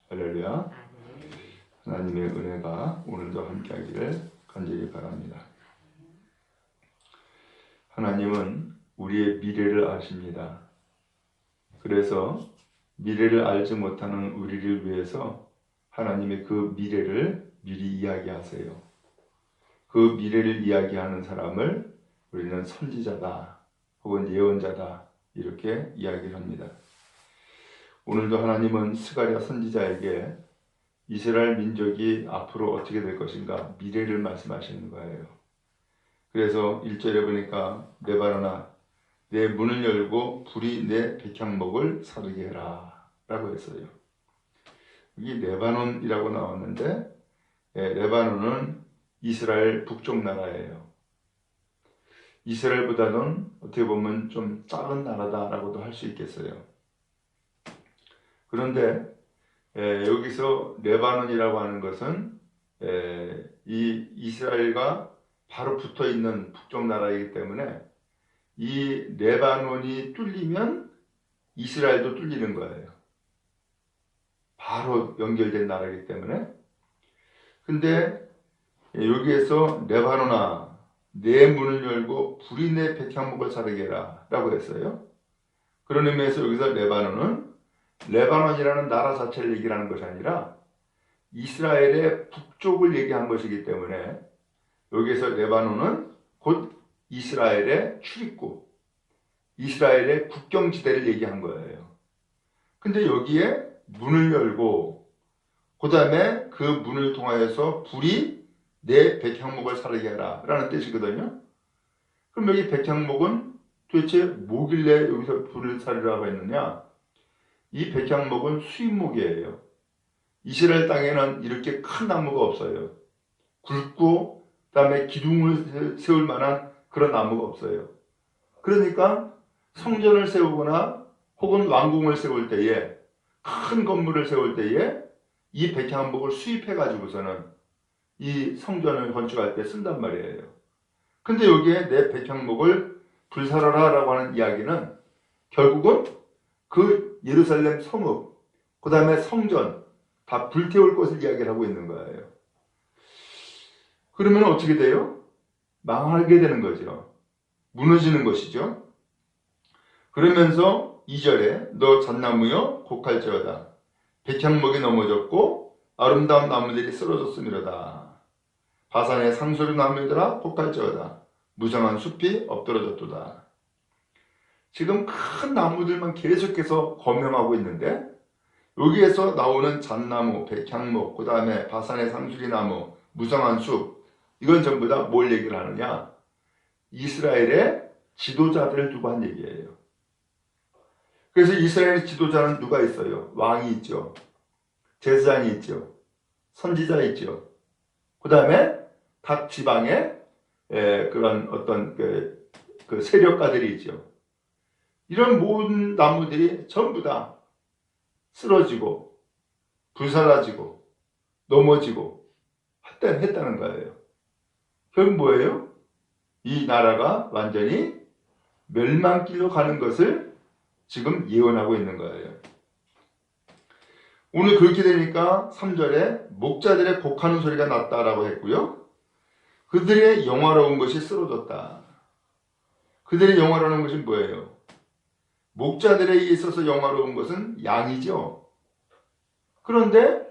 할렐루야. 하나님의 은혜가 오늘도 함께하기를 간절히 바랍니다. 하나님은 우리의 미래를 아십니다. 그래서 미래를 알지 못하는 우리를 위해서 하나님의 그 미래를 미리 이야기하세요. 그 미래를 이야기하는 사람을 우리는 선지자다 혹은 예언자다 이렇게 이야기를 합니다. 오늘도 하나님은 스가랴 선지자에게 이스라엘 민족이 앞으로 어떻게 될 것인가 미래를 말씀하시는 거예요. 그래서 1절에 보니까 네바노나 내 문을 열고 불이 내 백향목을 사르게 해라 라고 했어요. 여기 레바논이라고 나왔는데 레바논은 이스라엘 북쪽 나라예요. 이스라엘보다는 어떻게 보면 좀 작은 나라다라고도 할 수 있겠어요. 그런데 여기서 레바논이라고 하는 것은 이 이스라엘과 바로 붙어 있는 북쪽 나라이기 때문에 이 레바논이 뚫리면 이스라엘도 뚫리는 거예요. 바로 연결된 나라이기 때문에. 근데 여기에서 레바논아 내 문을 열고 불이 내 백향목을 사르게 해라 라고 했어요. 그런 의미에서 여기서 레바논이라는 나라 자체를 얘기하는 것이 아니라 이스라엘의 북쪽을 얘기한 것이기 때문에 여기에서 레바논은 곧 이스라엘의 출입구, 이스라엘의 국경지대를 얘기한 거예요. 근데 여기에 문을 열고 그 다음에 그 문을 통하여서 불이 내 백향목을 사르게 하라 라는 뜻이거든요. 그럼 여기 백향목은 도대체 뭐길래 여기서 불을 사르라고 했느냐? 이 백향목은 수입목이에요. 이스라엘 땅에는 이렇게 큰 나무가 없어요. 굵고 그다음에 기둥을 세울 만한 그런 나무가 없어요. 그러니까 성전을 세우거나 혹은 왕궁을 세울 때에 큰 건물을 세울 때에 이 백향목을 수입해 가지고서는 이 성전을 건축할 때 쓴단 말이에요. 근데 여기에 내 백향목을 불사르라 라고 하는 이야기는 결국은 그 예루살렘 성읍, 그 다음에 성전 다 불태울 것을 이야기를 하고 있는 거예요. 그러면 어떻게 돼요? 망하게 되는 거죠. 무너지는 것이죠. 그러면서 2절에 너 잣나무여 곡할지어다. 백향목이 넘어졌고 아름다운 나무들이 쓰러졌음이로다. 바산의 상소리 나무들아 곡할지어다. 무성한 숲이 엎드러졌도다. 지금 큰 나무들만 계속해서 거명하고 있는데 여기에서 나오는 잣나무, 백향목, 그 다음에 바산의 상수리나무, 무성한 숲 이건 전부 다 뭘 얘기를 하느냐? 이스라엘의 지도자들을 두고 한 얘기예요. 그래서 이스라엘의 지도자는 누가 있어요? 왕이 있죠. 제사장이 있죠. 선지자 있죠. 그 다음에 각 지방에 그런 어떤 그 세력가들이 있죠. 이런 모든 나무들이 전부 다 쓰러지고 불사라지고 넘어지고 했다는 거예요. 결국 뭐예요? 이 나라가 완전히 멸망길로 가는 것을 지금 예언하고 있는 거예요. 오늘 그렇게 되니까 3절에 목자들의 곡하는 소리가 났다라고 했고요. 그들의 영화로운 것이 쓰러졌다. 그들의 영화로운 것이 뭐예요? 목자들에게 있어서 영화로운 것은 양이죠. 그런데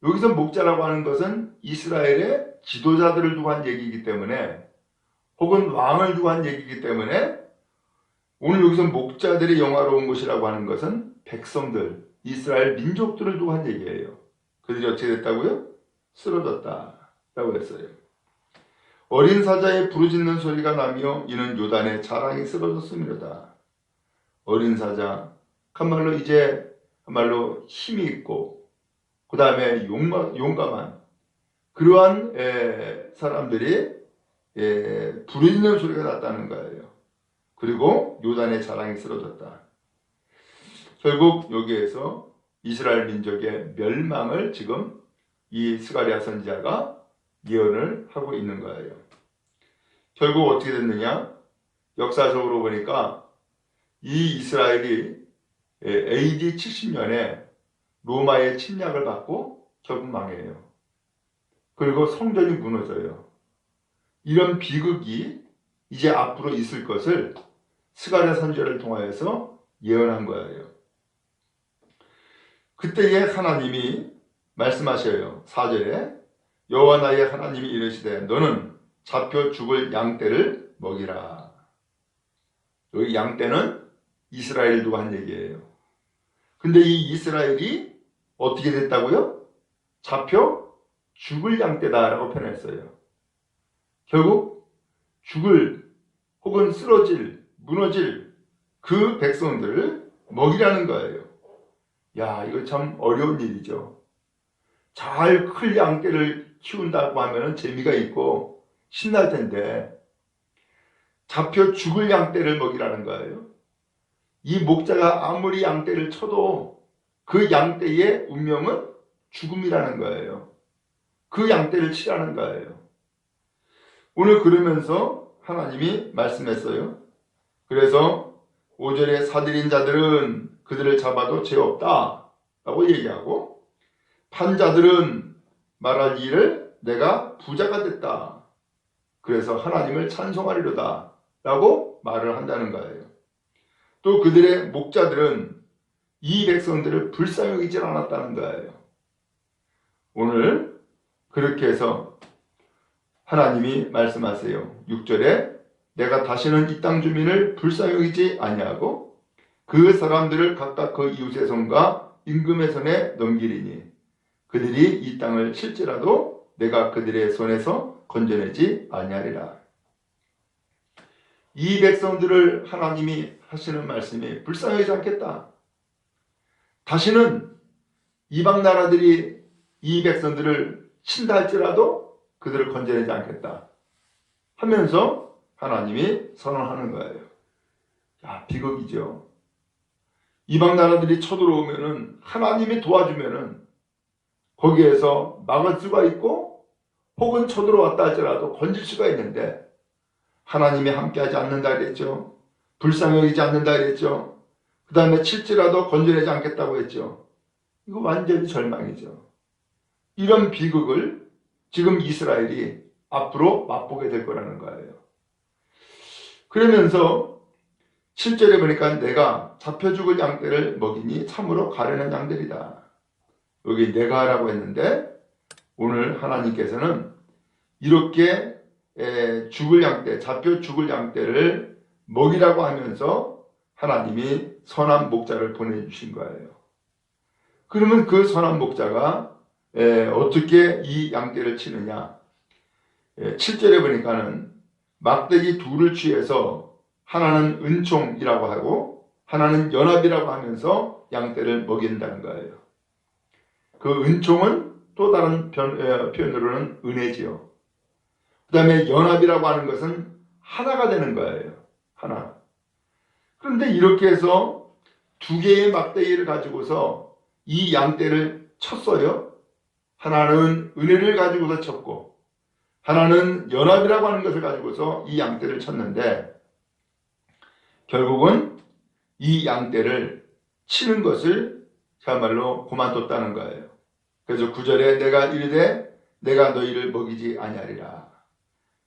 여기서 목자라고 하는 것은 이스라엘의 지도자들을 두고 한 얘기이기 때문에 혹은 왕을 두고 한 얘기이기 때문에 오늘 여기서 목자들의 영화로운 것이라고 하는 것은 백성들, 이스라엘 민족들을 두고 한 얘기예요. 그들이 어떻게 됐다고요? 쓰러졌다라고 했어요. 어린 사자의 부르짖는 소리가 나며 이는 요단의 자랑이 쓰러졌음이로다. 어린 사자, 한말로 힘이 있고 그 다음에 용감한 그러한 사람들이 부르짖는 소리가 났다는 거예요. 그리고 요단의 자랑이 쓰러졌다. 결국 여기에서 이스라엘 민족의 멸망을 지금 이 스가랴 선지자가 예언을 하고 있는 거예요. 결국 어떻게 됐느냐? 역사적으로 보니까 이 이스라엘이 AD 70년에 로마의 침략을 받고 결국 망해요. 그리고 성전이 무너져요. 이런 비극이 이제 앞으로 있을 것을 스가랴 선지자를 통하여서 예언한 거예요. 그때에 하나님이 말씀하셔요. 4절에 여호와 나의 하나님이 이르시되 너는 잡혀 죽을 양떼를 먹이라. 여기 양떼는 이스라엘도 한 얘기예요. 근데 이 이스라엘이 어떻게 됐다고요? 잡혀 죽을 양떼다라고 표현했어요. 결국 죽을 혹은 쓰러질, 무너질 그 백성들을 먹이라는 거예요. 야, 이거 참 어려운 일이죠. 잘 클 양떼를 키운다고 하면 재미가 있고 신날 텐데 잡혀 죽을 양떼를 먹이라는 거예요. 이 목자가 아무리 양떼를 쳐도 그 양떼의 운명은 죽음이라는 거예요. 그 양떼를 치라는 거예요. 오늘 그러면서 하나님이 말씀했어요. 그래서 5절에 사들인 자들은 그들을 잡아도 죄없다 라고 얘기하고 판자들은 말할 일을 내가 부자가 됐다. 그래서 하나님을 찬송하리로다 라고 말을 한다는 거예요. 또 그들의 목자들은 이 백성들을 불쌍히 여기지 않았다는 거예요. 오늘 그렇게 해서 하나님이 말씀하세요. 6절에 내가 다시는 이 땅 주민을 불쌍히 여기지 아니하고 그 사람들을 각각 그 이웃의 손과 임금의 손에 넘기리니 그들이 이 땅을 칠지라도 내가 그들의 손에서 건져내지 아니하리라. 이 백성들을 하나님이 하시는 말씀이 불쌍히 여기지 않겠다. 다시는 이방 나라들이 이 백성들을 친다 할지라도 그들을 건져내지 않겠다 하면서 하나님이 선언하는 거예요. 야, 비극이죠. 이방 나라들이 쳐들어오면은 하나님이 도와주면은 거기에서 막을 수가 있고 혹은 쳐들어왔다 할지라도 건질 수가 있는데 하나님이 함께하지 않는다 그랬죠. 불쌍히 여기지 않는다 그랬죠. 그 다음에 칠지라도 건져내지 않겠다고 했죠. 이거 완전히 절망이죠. 이런 비극을 지금 이스라엘이 앞으로 맛보게 될 거라는 거예요. 그러면서 7절에 보니까 내가 잡혀 죽을 양떼를 먹이니 참으로 가련한 양들이다. 여기 내가 라고 했는데 오늘 하나님께서는 이렇게 죽을 양떼, 잡혀 죽을 양떼를 먹이라고 하면서 하나님이 선한 목자를 보내주신 거예요. 그러면 그 선한 목자가 어떻게 이 양떼를 치느냐. 7절에 보니까는 막대기 둘을 취해서 하나는 은총이라고 하고 하나는 연합이라고 하면서 양떼를 먹인다는 거예요. 그 은총은 또 다른 표현으로는 은혜지요. 그 다음에 연합이라고 하는 것은 하나가 되는 거예요. 하나. 그런데 이렇게 해서 두 개의 막대기를 가지고서 이 양떼를 쳤어요. 하나는 은혜를 가지고서 쳤고 하나는 연합이라고 하는 것을 가지고서 이 양떼를 쳤는데 결국은 이 양떼를 치는 것을 그야말로 그만뒀다는 거예요. 그래서 9절에 내가 이르되 내가 너희를 먹이지 아니하리라.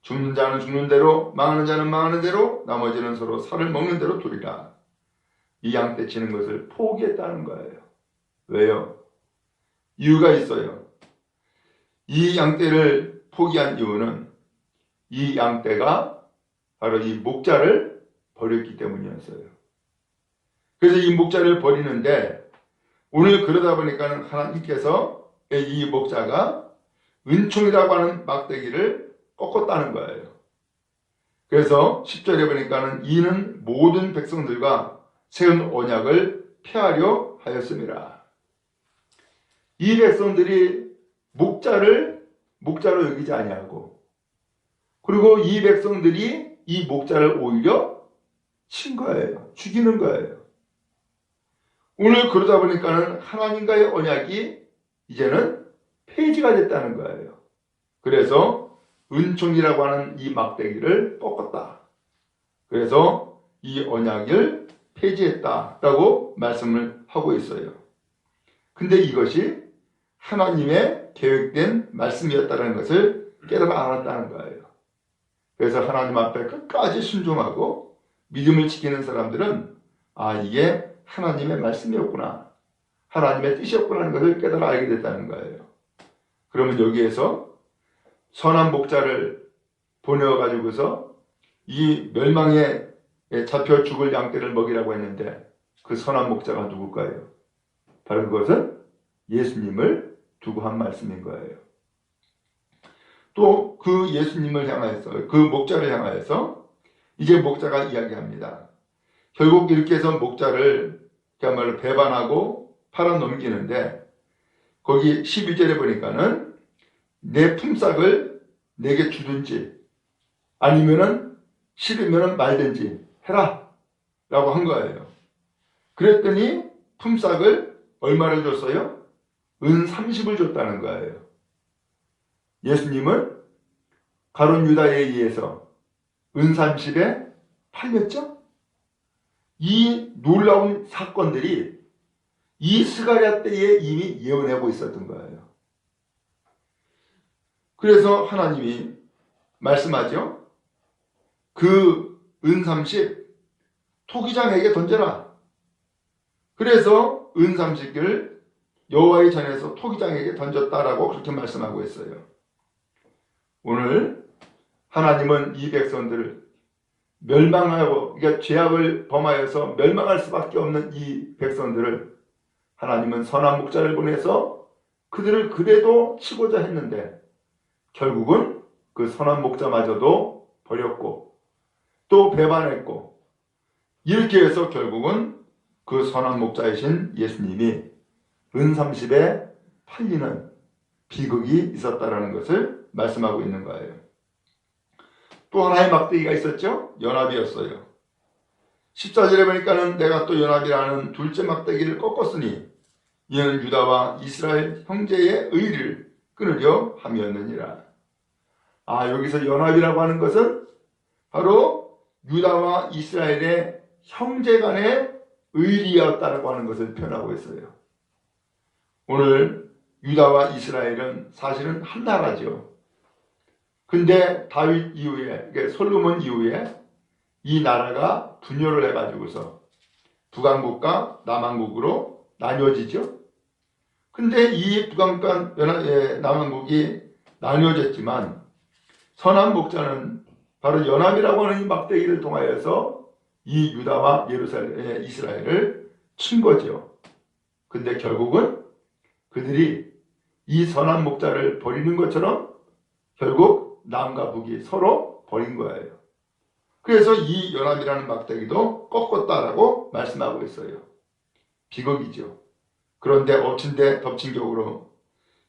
죽는 자는 죽는 대로 망하는 자는 망하는 대로 나머지는 서로 살을 먹는 대로 두리라. 이 양떼 치는 것을 포기했다는 거예요. 왜요? 이유가 있어요. 이 양떼를 포기한 이유는 이 양떼가 바로 이 목자를 버렸기 때문이었어요. 그래서 이 목자를 버리는데 오늘 그러다 보니까 하나님께서 이 목자가 은총이라고 하는 막대기를 꺾었다는 거예요. 그래서 10절에 보니까는 이는 모든 백성들과 세운 언약을 폐하려 하였습니다. 이 백성들이 목자로 여기지 아니하고 그리고 이 백성들이 이 목자를 오히려 친 거예요. 죽이는 거예요. 오늘 그러다 보니까는 하나님과의 언약이 이제는 폐지가 됐다는 거예요. 그래서 은총이라고 하는 이 막대기를 꺾었다. 그래서 이 언약을 폐지했다라고 말씀을 하고 있어요. 근데 이것이 하나님의 계획된 말씀이었다는 것을 깨달아 알았다는 거예요. 그래서 하나님 앞에 끝까지 순종하고 믿음을 지키는 사람들은 이게 하나님의 말씀이었구나, 하나님의 뜻이었구나 하는 것을 깨달아 알게 됐다는 거예요. 그러면 여기에서 선한 목자를 보내어 가지고서 이 멸망에 잡혀 죽을 양떼를 먹이라고 했는데 그 선한 목자가 누굴까요? 바로 그것은 예수님을 두고 한 말씀인 거예요. 또 그 예수님을 향하여서, 그 목자를 향하여서 이제 목자가 이야기합니다. 결국 이렇게 해서 목자를 그야말로 배반하고 팔아 넘기는데, 거기 12절에 보니까는 내 품삯을 내게 주든지 아니면은 싫으면은 말든지 해라 라고 한 거예요. 그랬더니 품삯을 얼마를 줬어요? 은 30을 줬다는 거예요. 예수님은 가룟 유다에 의해서 은 30에 팔렸죠? 이 놀라운 사건들이 이 스가랴 때에 이미 예언하고 있었던 거예요. 그래서 하나님이 말씀하죠. 그 은 30 토기장에게 던져라. 그래서 은 30을 여호와의 전에서 토기장에게 던졌다라고 그렇게 말씀하고 있어요. 오늘 하나님은 이 백성들을 멸망하고, 그러니까 죄악을 범하여서 멸망할 수밖에 없는 이 백성들을 하나님은 선한 목자를 보내서 그들을 그래도 치고자 했는데 결국은 그 선한 목자마저도 버렸고 또 배반했고, 이렇게 해서 결국은 그 선한 목자이신 예수님이 은 30에 팔리는 비극이 있었다라는 것을 말씀하고 있는 거예요. 또 하나의 막대기가 있었죠. 연합이었어요. 14절에 보니까는 내가 또 연합이라는 둘째 막대기를 꺾었으니 이는 유다와 이스라엘 형제의 의를 끊으려 함이었느니라. 여기서 연합이라고 하는 것은 바로 유다와 이스라엘의 형제 간의 의리였다라고 하는 것을 표현하고 있어요. 오늘 유다와 이스라엘은 사실은 한 나라죠. 근데 다윗 이후에, 그러니까 솔로몬 이후에 이 나라가 분열을 해가지고서 북왕국과 남왕국으로 나뉘어지죠. 근데 이 북왕국과 남왕국이 나뉘어졌지만 선한 목자는 바로 연합이라고 하는 이 막대기를 통하여서 이 유다와 이스라엘을 친 거죠. 근데 결국은 그들이 이 선한 목자를 버리는 것처럼 결국 남과 북이 서로 버린 거예요. 그래서 이 연합이라는 막대기도 꺾었다라고 말씀하고 있어요. 비극이죠. 그런데 덮친 격으로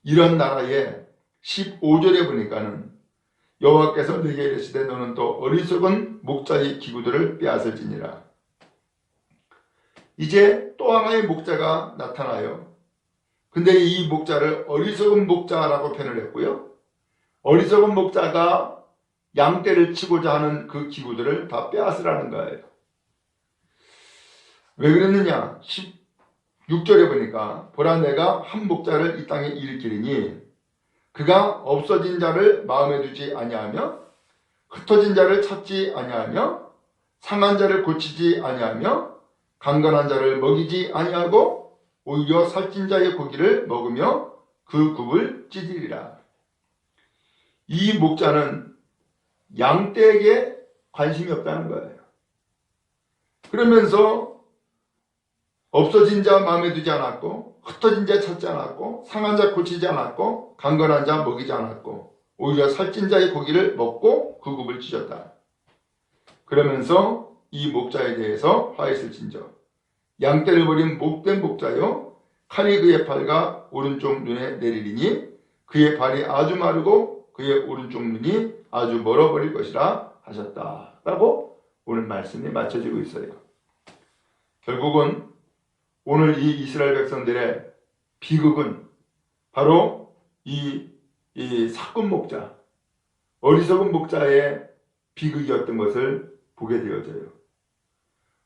이런 나라에 15절에 보니까는 여호와께서 네게 이르시되 너는 또 어리석은 목자의 기구들을 빼앗을지니라. 이제 또 하나의 목자가 나타나요. 근데 이 목자를 어리석은 목자라고 표현을 했고요. 어리석은 목자가 양떼를 치고자 하는 그 기구들을 다 빼앗으라는 거예요. 왜 그랬느냐? 16절에 보니까 보라 내가 한 목자를 이 땅에 일으키리니 그가 없어진 자를 마음에 두지 아니하며 흩어진 자를 찾지 아니하며 상한 자를 고치지 아니하며 강건한 자를 먹이지 아니하고 오히려 살찐 자의 고기를 먹으며 그 굽을 찢으리라. 이 목자는 양떼에게 관심이 없다는 거예요. 그러면서 없어진 자 마음에 두지 않았고 흩어진 자 찾지 않았고 상한 자 고치지 않았고 강건한 자 먹이지 않았고 오히려 살찐 자의 고기를 먹고 그 굽을 찢었다. 그러면서 이 목자에 대해서 화했을진저 양떼를 버린 못된 목자요 칼이 그의 팔과 오른쪽 눈에 내리리니 그의 발이 아주 마르고 그의 오른쪽 눈이 아주 멀어버릴 것이라 하셨다 라고 오늘 말씀이 맞춰지고 있어요. 결국은 오늘 이 이스라엘 백성들의 비극은 바로 이 이 사꾼 목자, 어리석은 목자의 비극이었던 것을 보게 되어져요.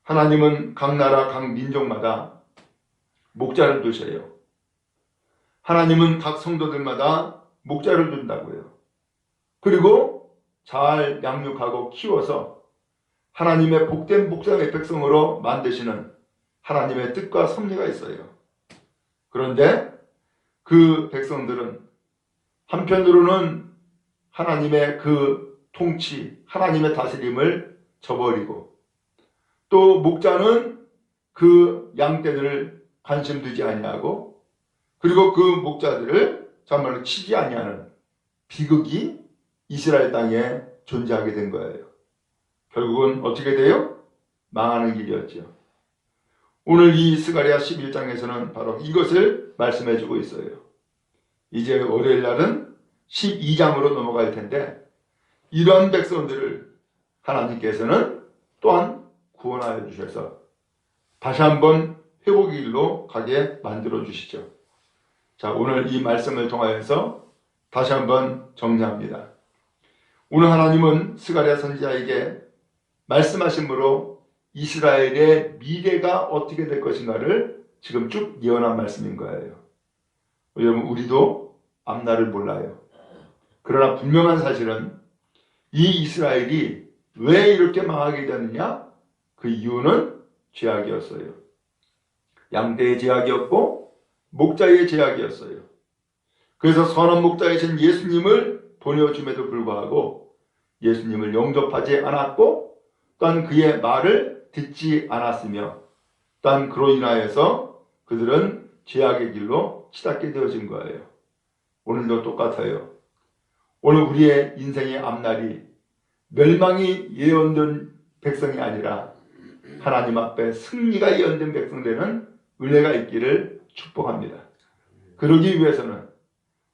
하나님은 각 나라, 각 민족마다 목자를 두셔요. 하나님은 각 성도들마다 목자를 둔다고요. 그리고 잘 양육하고 키워서 하나님의 복된 목자의 백성으로 만드시는 하나님의 뜻과 섭리가 있어요. 그런데 그 백성들은 한편으로는 하나님의 그 통치, 하나님의 다스림을 저버리고, 또 목자는 그 양떼들을 관심 두지 아니하고, 그리고 그 목자들을 정말로 치지 아니하는 비극이 이스라엘 땅에 존재하게 된 거예요. 결국은 어떻게 돼요? 망하는 길이었죠. 오늘 이 스가랴 11장에서는 바로 이것을 말씀해 주고 있어요. 이제 월요일 날은 12장으로 넘어갈 텐데, 이러한 백성들을 하나님께서는 또한 구원하여 주셔서 다시 한번 회복의 길로 가게 만들어 주시죠. 자, 오늘 이 말씀을 통하여서 다시 한번 정리합니다. 오늘 하나님은 스가랴 선지자에게 말씀하심으로 이스라엘의 미래가 어떻게 될 것인가를 지금 쭉 예언한 말씀인 거예요. 여러분, 우리도 앞날을 몰라요. 그러나 분명한 사실은 이 이스라엘이 왜 이렇게 망하게 되느냐? 그 이유는 죄악이었어요. 양떼의 죄악이었고 목자의 죄악이었어요. 그래서 선한 목자이신 예수님을 보내줌에도 불구하고 예수님을 영접하지 않았고, 또한 그의 말을 듣지 않았으며, 또한 그로 인하여서 그들은 죄악의 길로 치닫게 되어진 거예요. 오늘도 똑같아요. 오늘 우리의 인생의 앞날이 멸망이 예언된 백성이 아니라 하나님 앞에 승리가 예언된 백성 되는 은혜가 있기를 축복합니다. 그러기 위해서는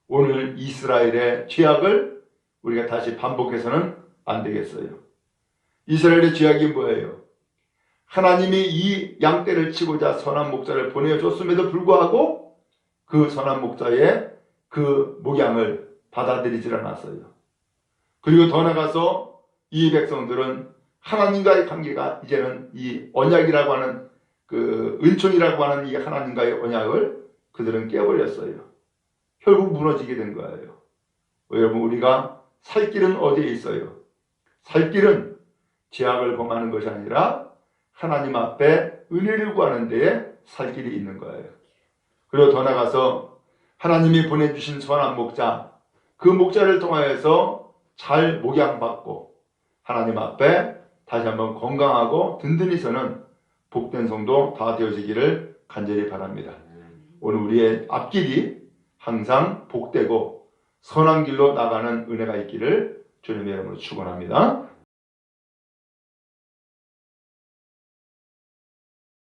오늘 이스라엘의 죄악을 우리가 다시 반복해서는 안 되겠어요. 이스라엘의 죄악이 뭐예요? 하나님이 이 양떼를 치고자 선한 목자를 보내줬음에도 불구하고 그 선한 목자의 그 목양을 받아들이질 않았어요. 그리고 더 나아가서 이 백성들은 하나님과의 관계가 이제는 이 언약이라고 하는 그 은총이라고 하는 이 하나님과의 언약을 그들은 깨버렸어요. 결국 무너지게 된 거예요. 여러분, 우리가 살 길은 어디에 있어요? 살 길은 죄악을 범하는 것이 아니라 하나님 앞에 은혜를 구하는 데에 살 길이 있는 거예요. 그리고 더 나아가서 하나님이 보내주신 선한 목자, 그 목자를 통하여서 잘 목양받고 하나님 앞에 다시 한번 건강하고 든든히 서는 복된 성도 다 되어지기를 간절히 바랍니다. 오늘 우리의 앞길이 항상 복되고 선한 길로 나가는 은혜가 있기를 주님의 이름으로 축원합니다.